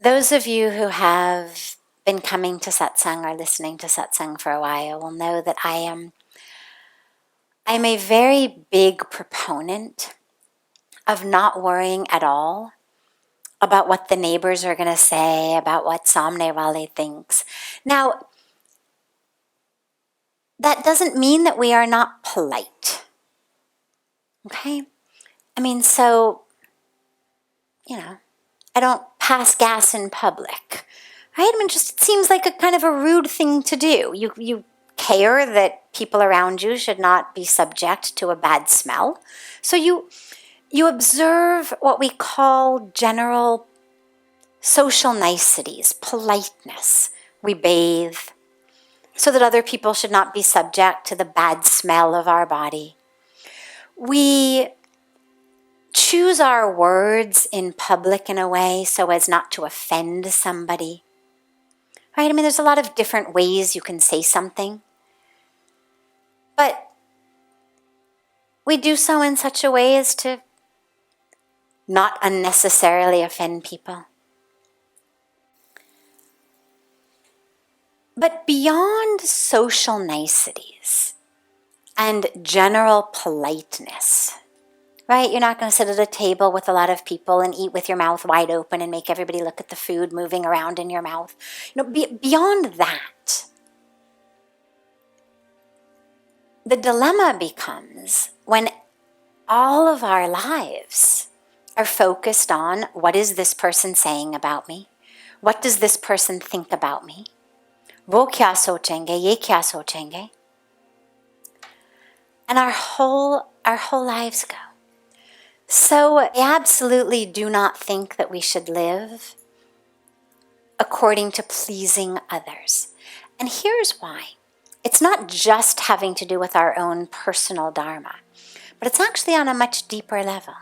Those of you who have been coming to satsang or listening to satsang for a while will know that I'm a very big proponent of not worrying at all about what the neighbors are going to say, about what Samne Wale thinks. Now, that doesn't mean that we are not polite. Okay? I mean, so, I don't pass gas in public. Right? I mean, just it seems like a kind of a rude thing to do. You care that people around you should not be subject to a bad smell. So you observe what we call general social niceties, politeness. We bathe so that other people should not be subject to the bad smell of our body. We choose our words in public in a way so as not to offend somebody. Right? I mean, there's a lot of different ways you can say something. But we do so in such a way as to not unnecessarily offend people. But beyond social niceties and general politeness, right? You're not going to sit at a table with a lot of people and eat with your mouth wide open and make everybody look at the food moving around in your mouth. Beyond that, the dilemma becomes when all of our lives are focused on what is this person saying about me? What does this person think about me? Wo kya sochenge, ye kya sochenge? And our whole lives go. So I absolutely do not think that we should live according to pleasing others. And here's why. It's not just having to do with our own personal dharma, but it's actually on a much deeper level.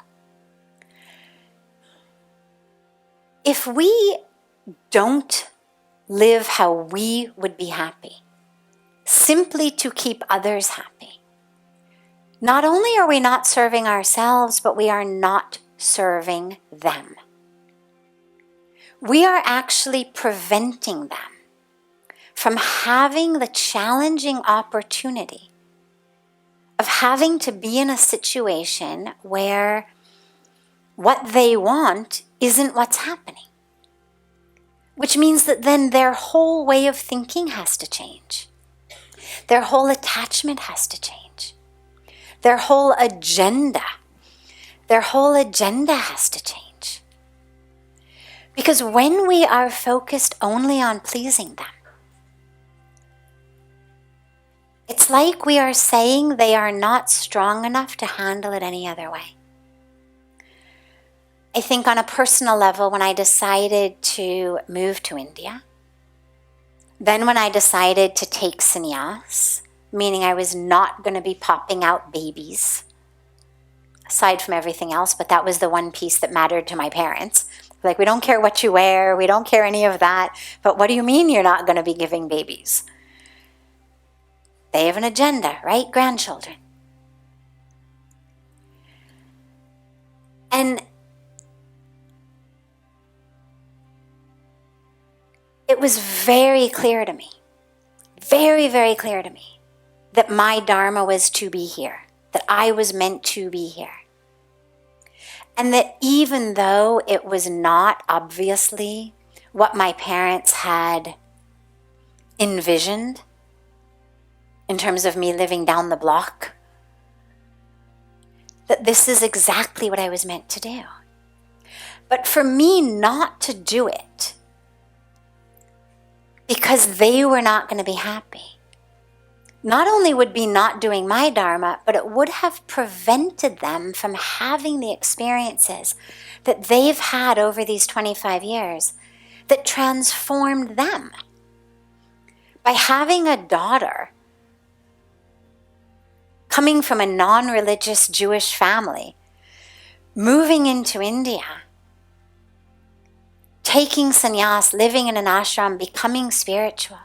If we don't live how we would be happy, simply to keep others happy, not only are we not serving ourselves, but we are not serving them. We are actually preventing them from having the challenging opportunity of having to be in a situation where what they want isn't what's happening. Which means that then their whole way of thinking has to change. Their whole attachment has to change. Their whole agenda has to change. Because when we are focused only on pleasing them, it's like we are saying they are not strong enough to handle it any other way. I think on a personal level, when I decided to move to India, then when I decided to take sannyas, meaning I was not going to be popping out babies, aside from everything else, but that was the one piece that mattered to my parents. Like, we don't care what you wear, we don't care any of that, but what do you mean you're not going to be giving babies? They have an agenda, right? Grandchildren. And it was very clear to me, very, very clear to me, that my dharma was to be here, that I was meant to be here. And that even though it was not obviously what my parents had envisioned in terms of me living down the block, that this is exactly what I was meant to do. But for me not to do it, because they were not going to be happy, not only would be not doing my dharma, but it would have prevented them from having the experiences that they've had over these 25 years that transformed them. By having a daughter coming from a non-religious Jewish family, moving into India, taking sannyas, living in an ashram, becoming spiritual,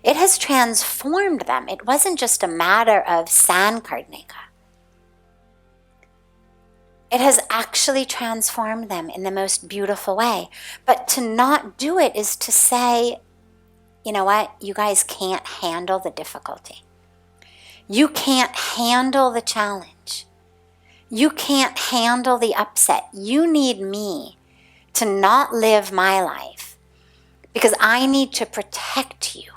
it has transformed them. It wasn't just a matter of sankarnika. It has actually transformed them in the most beautiful way. But to not do it is to say, you know what, you guys can't handle the difficulty. You can't handle the challenge. You can't handle the upset. You need me to not live my life because I need to protect you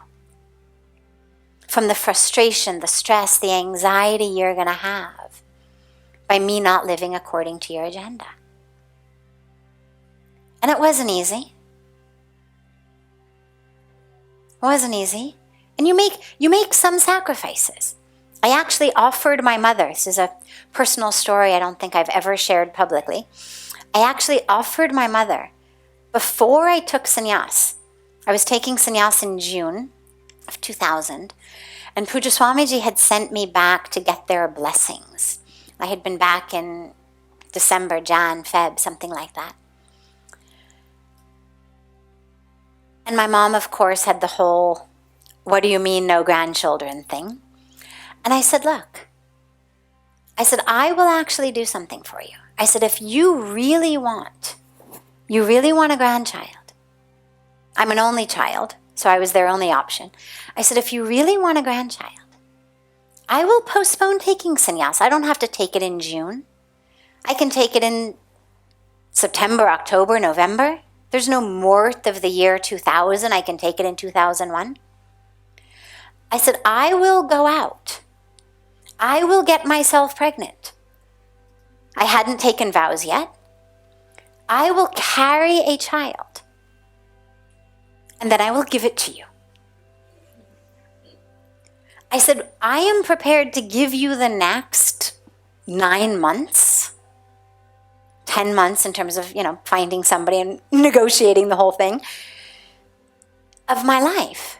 from the frustration, the stress, the anxiety you're going to have by me not living according to your agenda. And it wasn't easy. It wasn't easy. And you make some sacrifices. I actually offered my mother, this is a personal story I don't think I've ever shared publicly. I actually offered my mother, before I took sannyas, I was taking sannyas in June of 2000, and Puja Swamiji had sent me back to get their blessings. I had been back in December, Jan, Feb, something like that. And my mom, of course, had the whole, what do you mean no grandchildren thing? And I said, look, I will actually do something for you. I said, if you really want a grandchild, I'm an only child, so I was their only option. I said, if you really want a grandchild, I will postpone taking sannyas. I don't have to take it in June. I can take it in September, October, November. There's no Morth of the year 2000. I can take it in 2001. I said, I will go out. I will get myself pregnant. I hadn't taken vows yet. I will carry a child. And then I will give it to you. I said, I am prepared to give you the next 9 months, 10 months in terms of, finding somebody and negotiating the whole thing of my life.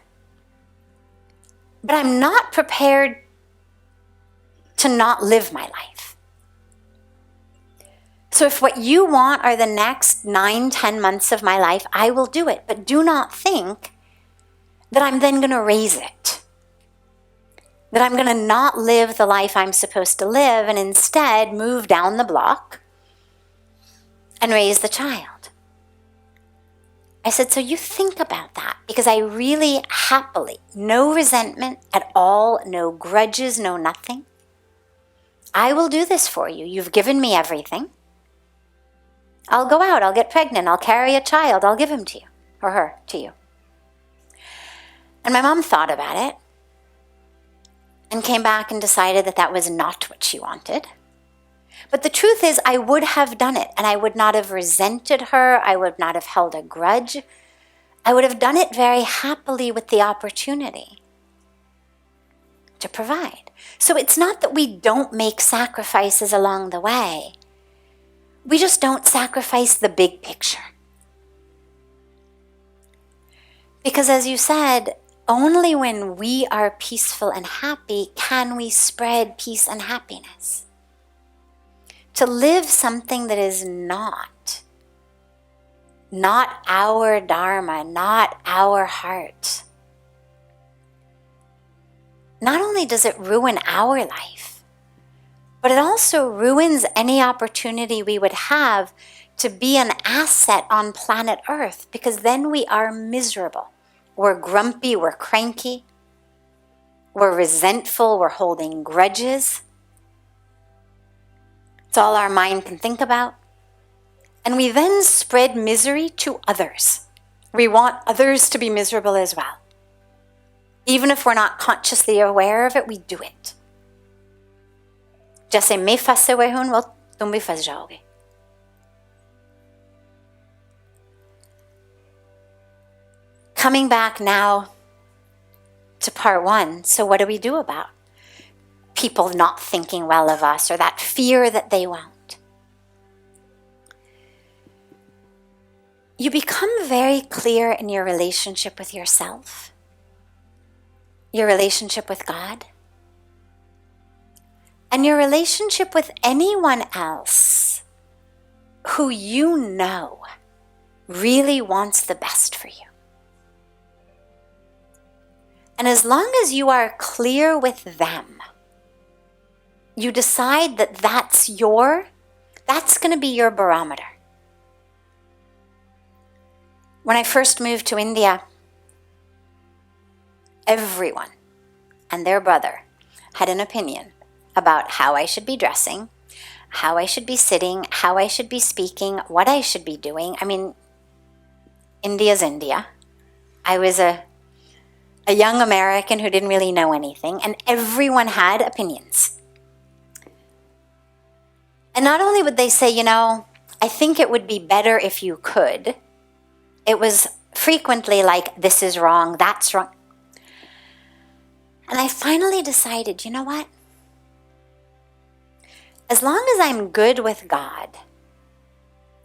But I'm not prepared to not live my life. So if what you want are the next 9, 10 months of my life, I will do it. But do not think that I'm then going to raise it. That I'm going to not live the life I'm supposed to live and instead move down the block and raise the child. I said, so you think about that, because I really happily, no resentment at all, no grudges, no nothing. I will do this for you. You've given me everything. I'll go out, I'll get pregnant, I'll carry a child, I'll give him to you, or her to you. And my mom thought about it and came back and decided that that was not what she wanted. But the truth is, I would have done it, and I would not have resented her, I would not have held a grudge. I would have done it very happily with the opportunity to provide. So it's not that we don't make sacrifices along the way. We just don't sacrifice the big picture. Because as you said, only when we are peaceful and happy can we spread peace and happiness. To live something that is not our dharma, not our heart. Not only does it ruin our life, but it also ruins any opportunity we would have to be an asset on planet Earth, because then we are miserable. We're grumpy, we're cranky, we're resentful, we're holding grudges. It's all our mind can think about. And we then spread misery to others. We want others to be miserable as well. Even if we're not consciously aware of it, we do it. जैसे मैं फंसे हुए हूं, well, तुम भी फंस जाओगे. Coming back now to part 1, so what do we do about people not thinking well of us, or that fear that they won't? You become very clear in your relationship with yourself, your relationship with God, and your relationship with anyone else who you know really wants the best for you. And as long as you are clear with them, you decide that that's your That's going to be your barometer. When I first moved to India, everyone and their brother had an opinion about how I should be dressing, how I should be sitting, how I should be speaking, what I should be doing. I mean, India's India. I was a young American who didn't really know anything, and everyone had opinions. And not only would they say, I think it would be better if you could. It was frequently like, this is wrong, that's wrong. And I finally decided, you know what? As long as I'm good with God,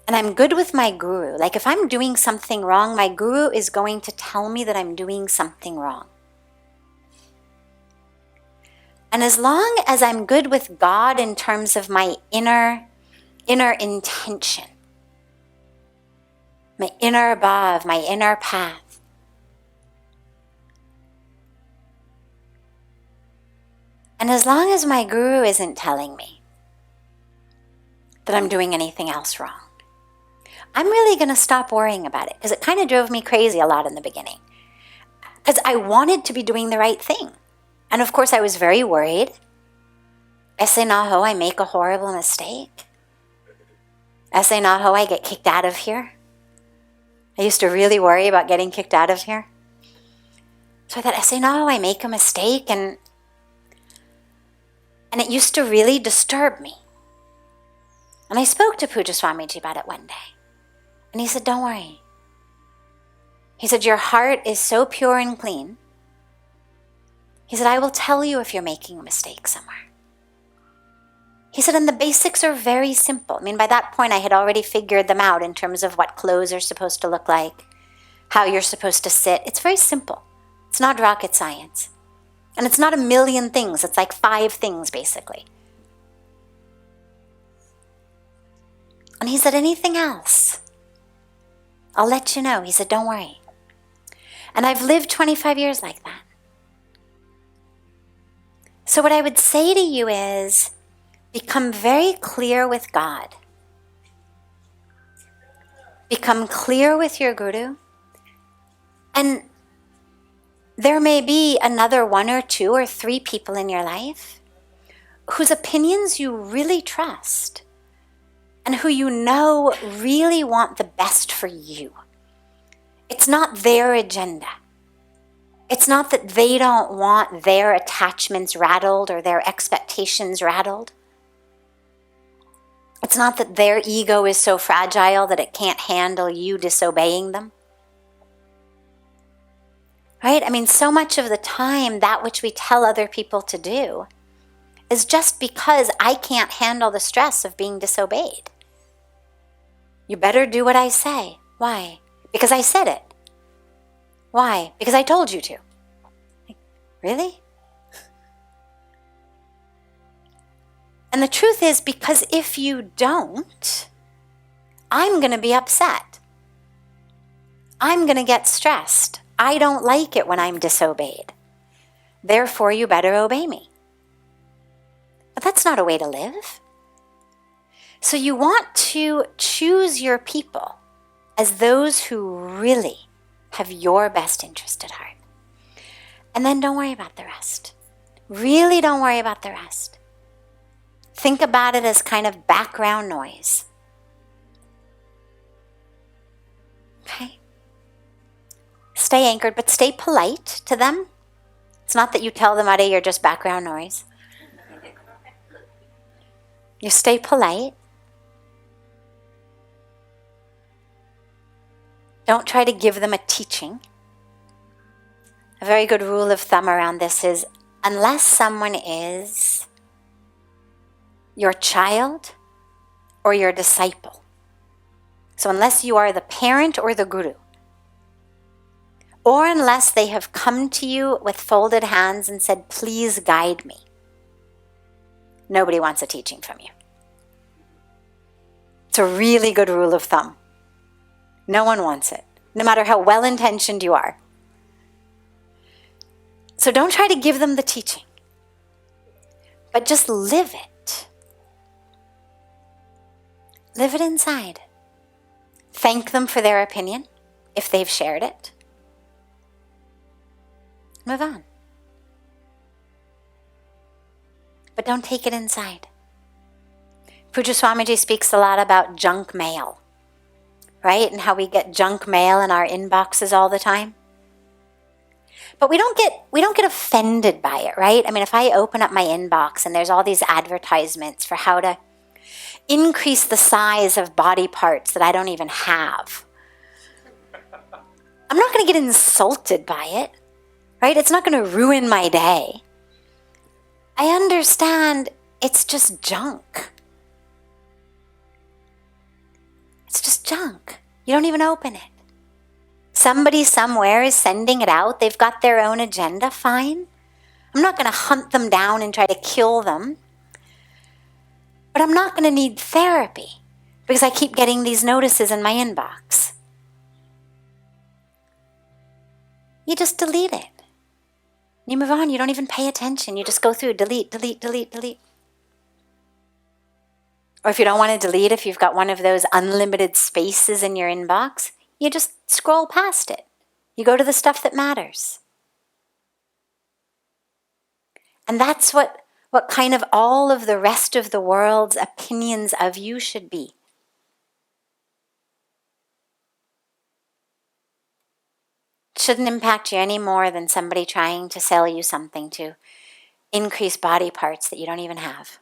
and I'm good with my guru, like if I'm doing something wrong, my guru is going to tell me that I'm doing something wrong. And as long as I'm good with God in terms of my inner intention, my inner bhav, my inner path, and as long as my guru isn't telling me that I'm doing anything else wrong, I'm really going to stop worrying about it, because it kind of drove me crazy a lot in the beginning. Because I wanted to be doing the right thing. And of course I was very worried. Aise na ho, I make a horrible mistake. Aise na ho, I get kicked out of here. I used to really worry about getting kicked out of here. So I thought, aise na ho, I make a mistake. And it used to really disturb me. And I spoke to Pujya Swamiji about it one day. And he said, don't worry. He said, your heart is so pure and clean. He said, I will tell you if you're making a mistake somewhere. He said, and the basics are very simple. I mean, by that point, I had already figured them out in terms of what clothes are supposed to look like, how you're supposed to sit. It's very simple. It's not rocket science. And it's not a million things. It's like 5 things, basically. And he said, anything else, I'll let you know. He said, don't worry. And I've lived 25 years like that. So what I would say to you is, become very clear with God. Become clear with your guru. And there may be another 1 or 2 or 3 people in your life whose opinions you really trust and who you know really want the best for you. It's not their agenda. It's not that they don't want their attachments rattled or their expectations rattled. It's not that their ego is so fragile that it can't handle you disobeying them. Right? I mean, so much of the time, that which we tell other people to do is just because I can't handle the stress of being disobeyed. You better do what I say. Why? Because I said it. Why? Because I told you to. Like, really? And the truth is, because if you don't, I'm going to be upset. I'm going to get stressed. I don't like it when I'm disobeyed. Therefore, you better obey me. But that's not a way to live. So you want to choose your people as those who really have your best interest at heart. And then don't worry about the rest. Really don't worry about the rest. Think about it as kind of background noise. Okay? Stay anchored, but stay polite to them. It's not that you tell them, Are, you're just background noise. You stay polite. Don't try to give them a teaching. A very good rule of thumb around this is, unless someone is your child or your disciple, so unless you are the parent or the guru, or unless they have come to you with folded hands and said, please guide me, nobody wants a teaching from you. It's a really good rule of thumb. No one wants it, no matter how well-intentioned you are. So don't try to give them the teaching, but just live it. Live it inside. Thank them for their opinion, if they've shared it. Move on. But don't take it inside. Pujya Swamiji speaks a lot about junk mail, right? And how we get junk mail in our inboxes all the time. But we don't get offended by it, right? I mean, if I open up my inbox and there's all these advertisements for how to increase the size of body parts that I don't even have, I'm not going to get insulted by it, right? It's not going to ruin my day. I understand it's just junk. It's just junk. You don't even open it. Somebody somewhere is sending it out. They've got their own agenda. Fine. I'm not going to hunt them down and try to kill them. But I'm not going to need therapy because I keep getting these notices in my inbox. You just delete it. You move on. You don't even pay attention. You just go through, delete, delete, delete, delete. Or if you don't want to delete, if you've got one of those unlimited spaces in your inbox, you just scroll past it. You go to the stuff that matters. And that's what kind of all of the rest of the world's opinions of you should be. It shouldn't impact you any more than somebody trying to sell you something to increase body parts that you don't even have.